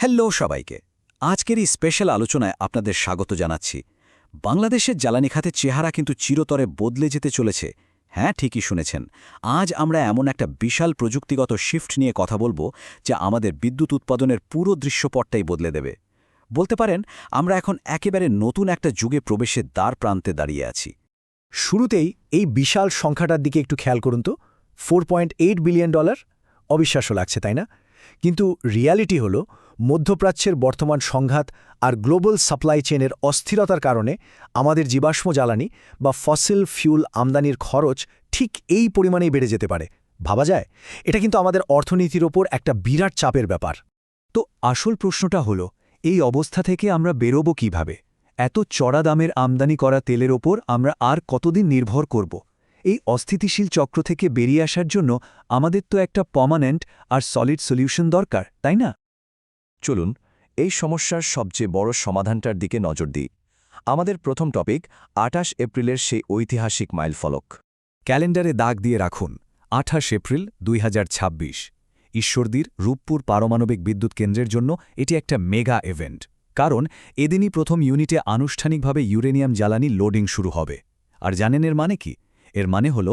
Hello সবাইকে। আজকের এই স্পেশাল আলোচনায় আপনাদের স্বাগত জানাচ্ছি। বাংলাদেশের জ্বালানি খাতের চেহারা কিন্তু চিরতরে বদলে যেতে চলেছে। হ্যাঁ, ঠিকই শুনেছেন। আজ আমরা এমন একটা বিশাল প্রযুক্তিগত শিফট নিয়ে কথা বলবো, যা আমাদের বিদ্যুৎ উৎপাদনের পুরো দৃশ্যপটটাই বদলে দেবে। বলতে পারেন, আমরা এখন একেবারে নতুন একটা যুগে প্রবেশের দ্বার প্রান্তে দাঁড়িয়ে আছি। শুরুতেই এই বিশাল সংখ্যাটার দিকে একটু খেয়াল করুন তো। $4.8 বিলিয়ন। অবিশ্বাস্য লাগছে, তাই না? কিন্তু রিয়ালিটি হল, মধ্যপ্রাচ্যের বর্তমান সংঘাত আর গ্লোবাল সাপ্লাই চেনের অস্থিরতার কারণে আমাদের জীবাশ্ম জ্বালানি বা ফসিল ফিউল আমদানির খরচ ঠিক এই পরিমাণেই বেড়ে যেতে পারে। ভাবা যায়, এটা কিন্তু আমাদের অর্থনীতির ওপর একটা বিরাট চাপের ব্যাপার। তো আসল প্রশ্নটা হলো, এই অবস্থা থেকে আমরা বেরোব কিভাবে? এত চড়া দামের আমদানি করা তেলের ওপর আমরা আর কতদিন নির্ভর করব? এই অস্থিতিশীল চক্র থেকে বেরিয়ে আসার জন্য আমাদের তো একটা পার্মানেন্ট আর সলিড সলিউশন দরকার, তাই না? চলুন এই সমস্যার সবচেয়ে বড় সমাধানটার দিকে নজর দিই। আমাদের প্রথম টপিক ২৮ এপ্রিলের সেই ঐতিহাসিক মাইলফলক। ক্যালেন্ডারে দাগ দিয়ে রাখুন ২৮ এপ্রিল ২০২৬। ঈশ্বরদীর রূপপুর পারমাণবিক বিদ্যুৎ কেন্দ্রের জন্য এটি একটা মেগা ইভেন্ট। কারণ এদিনই প্রথম ইউনিটে আনুষ্ঠানিকভাবে ইউরেনিয়াম জ্বালানি লোডিং শুরু হবে। আর জানেন এর মানে কি? এর মানে হল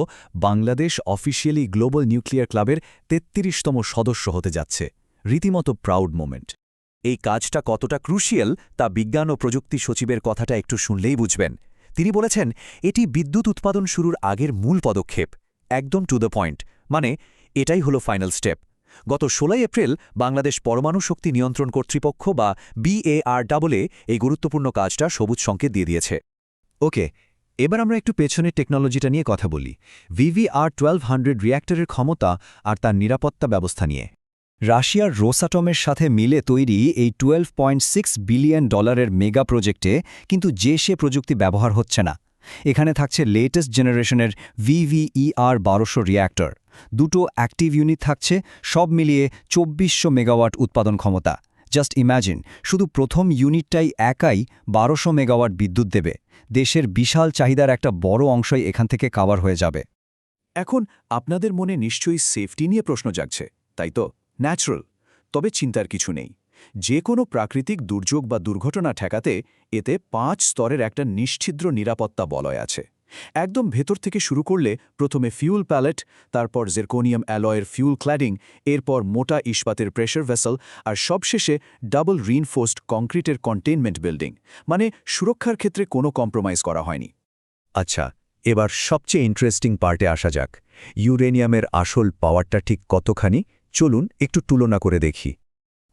বাংলাদেশ অফিসিয়ালি গ্লোবাল নিউক্লিয়ার ক্লাবের ৩৩তম সদস্য হতে যাচ্ছে। রীতিমতো প্রাউড মোমেন্ট। এই কাজটা কতটা ক্রুশিয়াল তা বিজ্ঞান ও প্রযুক্তি সচিবের কথাটা একটু শুনলেই বুঝবেন। তিনি বলেছেন, এটি বিদ্যুৎ উৎপাদন শুরুর আগের মূল পদক্ষেপ। একদম টু দ্য পয়েন্ট, মানে এটাই হলো ফাইনাল স্টেপ। গত ১৬ এপ্রিল বাংলাদেশ পরমাণু শক্তি নিয়ন্ত্রণ কর্তৃপক্ষ বা BARAA এই গুরুত্বপূর্ণ কাজটা সবুজ সংকেত দিয়ে দিয়েছে। ওকে, এবার আমরা একটু পেছনের টেকনোলজিটা নিয়ে কথা বলি। VVR-1200 রিয়্যাক্টরের ক্ষমতা আর তার নিরাপত্তা ব্যবস্থা নিয়ে। রাশিয়ার রোসাটমের সাথে মিলে তৈরি এই $12.6 বিলিয়ন মেগা প্রজেক্টে কিন্তু সে প্রযুক্তি ব্যবহার হচ্ছে না। এখানে থাকছে লেটেস্ট জেনারেশনের VVER-1200 রিয়্যাক্টর। দুটো অ্যাক্টিভ ইউনিট থাকছে, সব মিলিয়ে ২৪০০ মেগাওয়াট উৎপাদন ক্ষমতা। জাস্ট ইম্যাজিন, শুধু প্রথম ইউনিটটাই একাই ১২০০ মেগাওয়াট বিদ্যুৎ দেবে। দেশের বিশাল চাহিদার একটা বড় অংশই এখান থেকে কাভার হয়ে যাবে। এখন আপনাদের মনে নিশ্চয়ই সেফটি নিয়ে প্রশ্ন জাগছে, তাই তো? ন্যাচারাল। তবে চিন্তার কিছু নেই। যে কোনো প্রাকৃতিক দুর্যোগ বা দুর্ঘটনা ঠেকাতে এতে ৫ স্তরের একটা নিশ্ছিদ্র নিরাপত্তা বলয় আছে। একদম ভেতর থেকে শুরু করলে প্রথমে ফিউল প্যালেট, তারপর জিরকোনিয়াম অ্যালয়ের ফিউল ক্ল্যাডিং, এরপর মোটা ইস্পাতের প্রেশার ভেসেল, আর সবশেষে ডাবল রিইনফোর্সড কংক্রিটের কন্টেইনমেন্ট বিল্ডিং। মানে সুরক্ষার ক্ষেত্রে কোনো কম্প্রোমাইজ করা হয়নি। আচ্ছা, এবার সবচেয়ে ইন্টারেস্টিং পার্টে আসা যাক। ইউরেনিয়ামের আসল পাওয়ারটা ঠিক কতখানি? চলুন একটু তুলনা করে দেখি।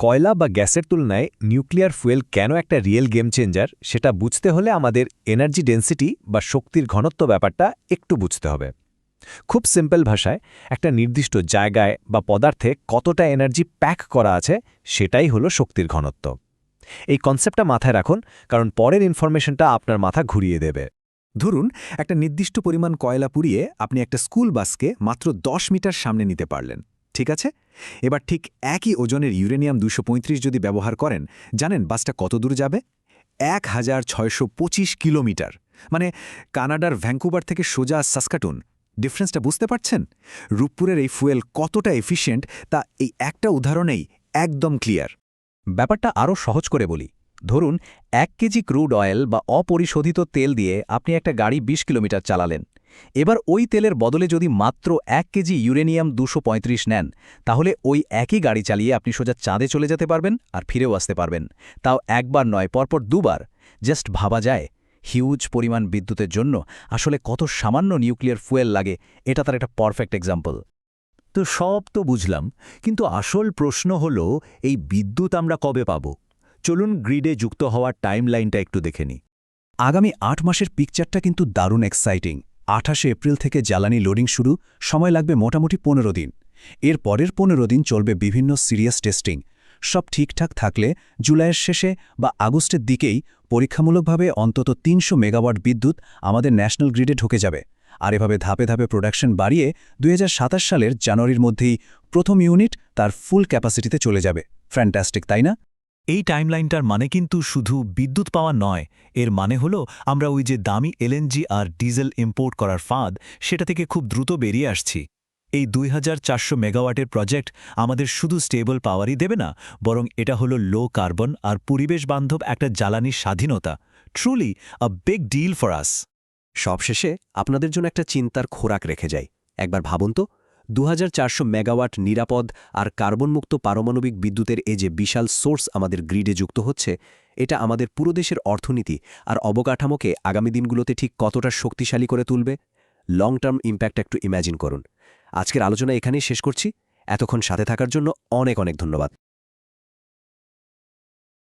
কয়লা বা গ্যাসের তুলনায় নিউক্লিয়ার ফুয়েল কেন একটা রিয়েল গেম চেঞ্জার, সেটা বুঝতে হলে আমাদের এনার্জি ডেন্সিটি বা শক্তির ঘনত্ব ব্যাপারটা একটু বুঝতে হবে। খুব সিম্পল ভাষায়, একটা নির্দিষ্ট জায়গায় বা পদার্থে কতটা এনার্জি প্যাক করা আছে সেটাই হলো শক্তির ঘনত্ব। এই কনসেপ্টটা মাথায় রাখুন, কারণ পরের ইনফরমেশনটা আপনার মাথা ঘুরিয়ে দেবে। ধরুন, একটা নির্দিষ্ট পরিমাণ কয়লা পুড়িয়ে আপনি একটা স্কুল বাসকে মাত্র ১০ মিটার সামনে নিতে পারলেন। ঠিক আছে? এবার ঠিক একই ওজনের ইউরেনিয়াম ২৩৫ যদি ব্যবহার করেন, জানেন বাসটা কত দূর যাবে? ১৬২৫ কিলোমিটার। মানে কানাডার ভ্যাঙ্কুভার থেকে সোজা সাসকাটুন। ডিফারেন্সটা বুঝতে পারছেন? রূপপুরের এই ফুয়েল কতটা এফিশিয়েন্ট তা এই একটা উদাহরণেই একদম ক্লিয়ার। ব্যাপারটা আরও সহজ করে বলি। ধরুন, ১ কেজি ক্রুড অয়েল বা অপরিশোধিত তেল দিয়ে আপনি একটা গাড়ি ২০ কিলোমিটার চালালেন। এবার ওই তেলের বদলে যদি মাত্র ১ কেজি ইউরেনিয়াম ২৩৫ নেন, তাহলে ওই একই গাড়ি চালিয়ে আপনি সোজা চাঁদে চলে যেতে পারবেন আর ফিরেও আসতে পারবেন। তাও একবার নয়, পরপর দুবার। জাস্ট ভাবা যায়, হিউজ পরিমাণ বিদ্যুতের জন্য আসলে কত সামান্য নিউক্লিয়ার ফুয়েল লাগে। এটা তার একটা পারফেক্ট এক্সাম্পল। তো সব তো বুঝলাম, কিন্তু আসল প্রশ্ন হল, এই বিদ্যুৎ আমরা কবে পাব? চলুন গ্রিডে যুক্ত হওয়ার টাইমলাইনটা একটু দেখে নিই। আগামী ৮ মাসের পিকচারটা কিন্তু দারুণ এক্সাইটিং। ২৮ এপ্রিল থেকে জ্বালানি লোডিং শুরু, সময় লাগবে মোটামুটি ১৫ দিন। এর পরের ১৫ দিন চলবে বিভিন্ন সিরিয়াস টেস্টিং। সব ঠিকঠাক থাকলে জুলাইয়ের শেষে বা আগস্টের দিকেই পরীক্ষামূলকভাবে অন্তত ৩০০ মেগাওয়াট বিদ্যুৎ আমাদের ন্যাশনাল গ্রিডে ঢুকে যাবে। আর এভাবে ধাপে ধাপে প্রোডাকশন বাড়িয়ে ২০২৭ সালের জানুয়ারির মধ্যেই প্রথম ইউনিট তার ফুল ক্যাপাসিটিতে চলে যাবে। ফ্যান্টাস্টিক, তাই না? এই টাইমলাইনটার মানে কিন্তু শুধু বিদ্যুৎ পাওয়া নয়, এর মানে হলো আমরা ওই যে দামি এলএনজি আর ডিজেল ইম্পোর্ট করার ফাঁদ, সেটা থেকে খুব দ্রুত বেরিয়ে আসছি। এই 2400 মেগাওয়াটের প্রজেক্ট আমাদের শুধু স্টেবল পাওয়ারই দেবে না, বরং এটা হলো লো কার্বন আর পরিবেশ বান্ধব একটা জ্বালানির স্বাধীনতা। Truly a big deal for us. সবশেষে আপনাদের জন্য একটা চিন্তার খোরাক রেখে যাই। একবার ভাবুন তো, 2400 মেগাওয়াট নিরাপদ আর কার্বনমুক্ত পারমাণবিক বিদ্যুতের এই যে বিশাল সোর্স আমাদের গ্রিডে যুক্ত হচ্ছে, এটা আমাদের পুরো দেশের অর্থনীতি আর অবকাঠামোকে আগামী দিনগুলোতে ঠিক কতটা শক্তিশালী করে তুলবে। লং টার্ম ইম্প্যাক্ট একটু ইম্যাজিন করুন। আজকের আলোচনা এখানেই শেষ করছি। এতক্ষণ সাথে থাকার জন্য অনেক অনেক ধন্যবাদ।